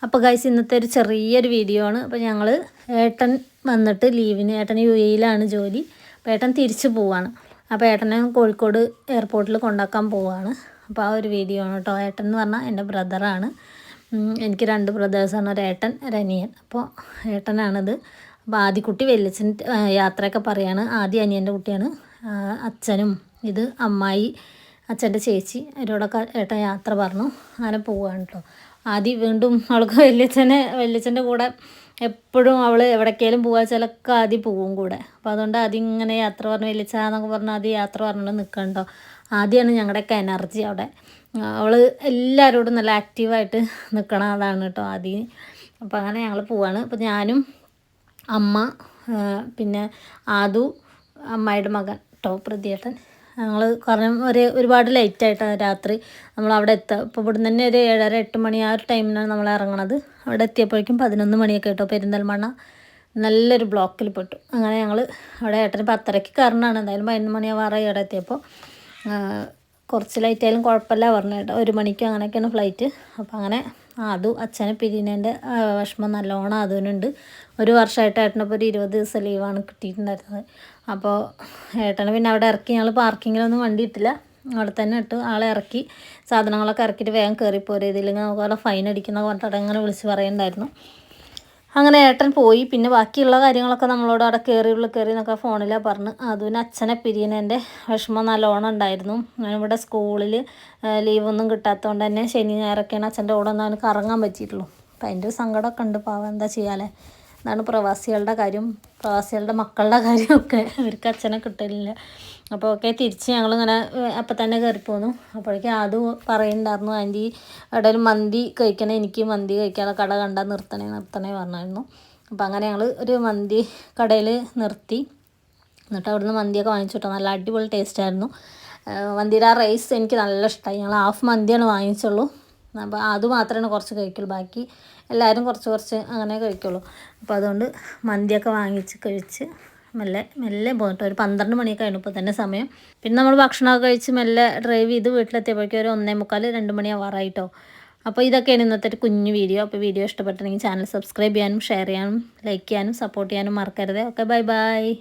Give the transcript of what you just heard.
അപ്പോൾ ഗൈസ് ഇന്നത്തെ ഒരു ചെറിയൊരു വീഡിയോ ആണ്. അപ്പോൾ ഞങ്ങൾ ഏട്ടൻ വന്നിട്ട് ലീവിന്, ഏട്ടൻ UAE ജോലി. അപ്പോൾ ഏട്ടൻ തിരിച്ചു പോവാണ്. അപ്പോൾ ഏട്ടനെ കോഴിക്കോട് എയർപോർട്ടിൽ കൊണ്ടാക്കാൻ പോവാണ്. അപ്പോൾ ആ ഒരു വീഡിയോ ആണ് കേട്ടോ. ഏട്ടൻ എന്ന് പറഞ്ഞാൽ എൻ്റെ ബ്രദറാണ്. എനിക്ക് 2 ബ്രദേഴ്സാണ്, ഒരു ഏട്ടൻ ഒരു അനിയൻ. അപ്പോൾ ഏട്ടനാണിത്. അപ്പോൾ ആദ്യക്കുട്ടി വലിയച്ഛൻ യാത്രയൊക്കെ പറയാണ്. ആദ്യം അനിയൻ്റെ കുട്ടിയാണ്. അച്ഛനും ഇത് അമ്മായി, അച്ഛൻ്റെ ചേച്ചി അവരോടൊക്കെ ഏട്ടൻ യാത്ര പറഞ്ഞു. അങ്ങനെ പോവുകയാണ് കേട്ടോ. ആദ്യം വീണ്ടും അവൾക്ക് വലിയച്ഛൻ്റെ കൂടെ എപ്പോഴും അവൾ എവിടേക്കെങ്കിലും പോകാൻ ചിലപ്പോൾ ആദ്യം പോവും കൂടെ. അപ്പോൾ അതുകൊണ്ട് ആദ്യം ഇങ്ങനെ യാത്ര പറഞ്ഞു വലിയച്ഛന്നൊക്കെ പറഞ്ഞാൽ ആദ്യം യാത്ര പറഞ്ഞിട്ട് നിൽക്കണ്ടോ. ആദ്യമാണ് ഞങ്ങളുടെയൊക്കെ എനർജി അവിടെ. അവൾ എല്ലാവരോടും നല്ല ആക്റ്റീവായിട്ട് നിൽക്കണ ആളാണ് കേട്ടോ ആദ്യം. അപ്പോൾ അങ്ങനെ ഞങ്ങൾ പോവാണ്. അപ്പോൾ ഞാനും അമ്മ പിന്നെ ആദു അമ്മായിയുടെ മകൻ കേട്ടോ പ്രതിയേട്ടൻ. ഞങ്ങൾ കാരണം ഒരുപാട് ലേറ്റായിട്ടാണ് രാത്രി നമ്മളവിടെ എത്തുക. ഇപ്പോൾ ഇവിടെ തന്നെ ഒരു 7:30-8 മണി ആ ഒരു ടൈമിനാണ് നമ്മൾ ഇറങ്ങണത്. അവിടെ എത്തിയപ്പോഴേക്കും 11 മണിയൊക്കെ കേട്ടോ. പെരിന്തൽമണ്ണ നല്ലൊരു ബ്ലോക്കിൽ പെട്ടു. അങ്ങനെ ഞങ്ങൾ അവിടെ ഏട്ടന് 10:30 കയറണമാണ്. എന്തായാലും 11 മണിയാവാറായി ഇവിടെ എത്തിയപ്പോൾ. കുറച്ച് ലൈറ്റ് ആയാലും കുഴപ്പമില്ല പറഞ്ഞു കേട്ടോ. 1 മണിക്ക് അങ്ങനെയൊക്കെയാണ് ഫ്ലൈറ്റ്. അപ്പോൾ അങ്ങനെ അതും അച്ഛനെ പിരിയുന്നതിൻ്റെ വിഷമം നല്ലോണം അതിനുണ്ട്. 1 വർഷമായിട്ട് ഏട്ടനിപ്പോൾ ഒരു 20 ദിവസം ലീവാണ് കിട്ടിയിട്ടുണ്ടായിരുന്നത്. അപ്പോൾ ഏട്ടനെ പിന്നെ അവിടെ ഇറക്കി. ഞങ്ങൾ പാർക്കിങ്ങിലൊന്നും വണ്ടി ഇട്ടില്ല, അവിടെ തന്നെ ഇട്ട് ആളെ ഇറക്കി. സാധനങ്ങളൊക്കെ ഇറക്കിയിട്ട് വേഗം കയറിപ്പോരെ, ഇതില്ലെങ്കിൽ നമുക്ക് ഫൈൻ അടിക്കുന്ന പറഞ്ഞിട്ട് അങ്ങനെ വിളിച്ച് പറയുന്നുണ്ടായിരുന്നു. അങ്ങനെ ഏട്ടൻ പോയി. പിന്നെ ബാക്കിയുള്ള കാര്യങ്ങളൊക്കെ നമ്മളോട് അവിടെ ഉള്ളിൽ കയറി എന്നൊക്കെ ഫോണിലാണ് പറഞ്ഞ്. അതുപിന്നെ അച്ഛനെ പിരിയുന്നതിൻ്റെ വിഷമം നല്ലോണം ഉണ്ടായിരുന്നു. ഇവിടെ സ്കൂളിൽ ലീവൊന്നും കിട്ടാത്തതുകൊണ്ട് തന്നെ ശനി ഞായറൊക്കെയാണ് അച്ഛൻ്റെ കൂടെ ഒന്നും അവന് കറങ്ങാൻ പറ്റിയിട്ടുള്ളൂ. അപ്പം അതിൻ്റെ ഒരു സങ്കടമൊക്കെ ഉണ്ട്. പാവം എന്താ ചെയ്യാല്ലേ. അതാണ് പ്രവാസികളുടെ കാര്യം, പ്രവാസികളുടെ മക്കളുടെ കാര്യമൊക്കെ. അവർക്ക് അച്ഛനെ കിട്ടലില്ല. അപ്പോൾ ഓക്കെ തിരിച്ച് ഞങ്ങളിങ്ങനെ അപ്പം തന്നെ കയറിപ്പോന്നു. അപ്പോഴേക്കും അത് പറയുന്നുണ്ടായിരുന്നു, ആൻറ്റി ഇടയിൽ മന്തി കഴിക്കണേ, എനിക്ക് മന്തി കഴിക്കാനുള്ള കട കണ്ടാൽ നിർത്തണേ പറഞ്ഞായിരുന്നു. അപ്പോൾ അങ്ങനെ ഞങ്ങൾ ഒരു മന്തി കടയിൽ നിർത്തി. എന്നിട്ട് അവിടുന്ന് മന്തിയൊക്കെ വാങ്ങിച്ചിട്ടോ. നല്ല അടിപൊളി ടേസ്റ്റായിരുന്നു. മന്തിയുടെ ആ റൈസ് എനിക്ക് നല്ല ഇഷ്ടമായി. ഞങ്ങൾ ഹാഫ് മന്തിയാണ് വാങ്ങിച്ചുള്ളൂ. അപ്പോൾ അത് മാത്രമേ കുറച്ച് കഴിക്കുള്ളൂ, ബാക്കി എല്ലാവരും കുറച്ച് അങ്ങനെ കഴിക്കുള്ളൂ. അപ്പോൾ അതുകൊണ്ട് മന്തിയൊക്കെ വാങ്ങിച്ച് കഴിച്ച് മെല്ലെ പോയിട്ട് ഒരു 12 മണിയൊക്കെ ആയിരുന്നു ഇപ്പോൾ തന്നെ സമയം. പിന്നെ നമ്മൾ ഭക്ഷണമൊക്കെ കഴിച്ച് മെല്ലെ ഡ്രൈവ് ചെയ്ത് വീട്ടിലെത്തിയപ്പോഴേക്കും ഒരു 1:45-2 മണിയാവാറായിട്ടോ. അപ്പോൾ ഇതൊക്കെയാണ് ഇന്നത്തെ ഒരു കുഞ്ഞു വീഡിയോ. അപ്പോൾ വീഡിയോ ഇഷ്ടപ്പെട്ടിട്ടുണ്ടെങ്കിൽ ചാനൽ സബ്സ്ക്രൈബ് ചെയ്യാനും ഷെയർ ചെയ്യാനും ലൈക്ക് ചെയ്യാനും സപ്പോർട്ട് ചെയ്യാനും മറക്കരുത്. Okay bye.